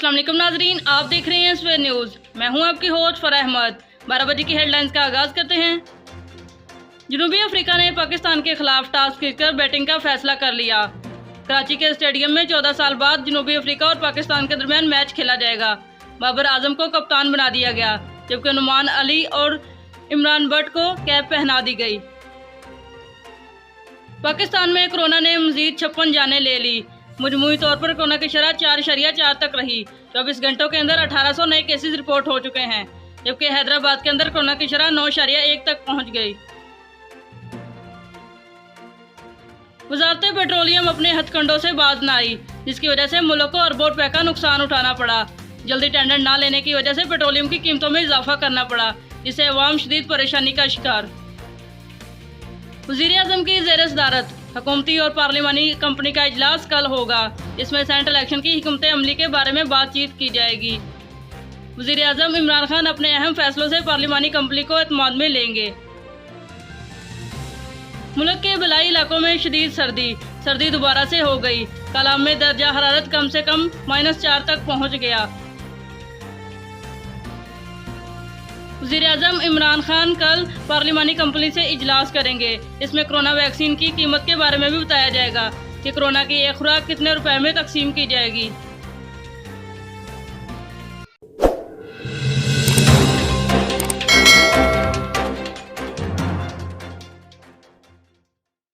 अस्सलाम वालेकुम नाजरीन, आप देख रहे हैं सवेर न्यूज़। मैं हूं आपकी होस्ट फराह अहमद। 12 बजे की हेडलाइंस का आगाज़ करते हैं। जनूबी अफ्रीका ने पाकिस्तान के खिलाफ टॉस जीतकर बैटिंग का फैसला कर लिया। कराची के स्टेडियम में 14 साल बाद जनूबी अफ्रीका और पाकिस्तान के दरमियान मैच खेला जाएगा। बाबर आजम को कप्तान बना दिया गया, जबकि नुमान अली और इमरान बट को कैप पहना दी गई। पाकिस्तान में कोरोना ने मजीद 56 जानें ले ली। मजमूई तौर पर कोरोना की शरह 4.4 तक रही। 24 घंटों के अंदर 1800 नए केसेस रिपोर्ट हो चुके हैं, जबकि हैदराबाद के अंदर कोरोना की शरह 9.1 तक पहुंच गई। वजारत पेट्रोलियम अपने हथकंडों से बाज न आई, जिसकी वजह से मुल्क को अरबों रुपए का नुकसान उठाना पड़ा। जल्दी टेंडर न लेने की वजह से पेट्रोलियम की कीमतों में इजाफा करना पड़ा, जिससे अवाम शदीद परेशानी का शिकार। वज़ीर-ए-आज़म की ज़ेर सदारत हुकूमती और पार्लिमानी कंपनी का इजलास कल होगा। इसमें सेंट्रल इलेक्शन की हिकमत अमली के बारे में बातचीत की जाएगी। वज़ीर-ए-आज़म इमरान खान अपने अहम फैसलों से पार्लिमानी कंपनी को एतमाद में लेंगे। मुल्क के बलाई इलाकों में शदीद सर्दी दोबारा से हो गई। कलाम में दर्जा हरारत कम से कम -4 तक पहुंच गया। वज़ीर-ए-आज़म इमरान खान कल पार्लिमानी कंपनी से इजलास करेंगे। इसमें कोरोना वैक्सीन की कीमत के बारे में भी बताया जाएगा कि कोरोना की एक खुराक कितने रुपए में तकसीम की जाएगी।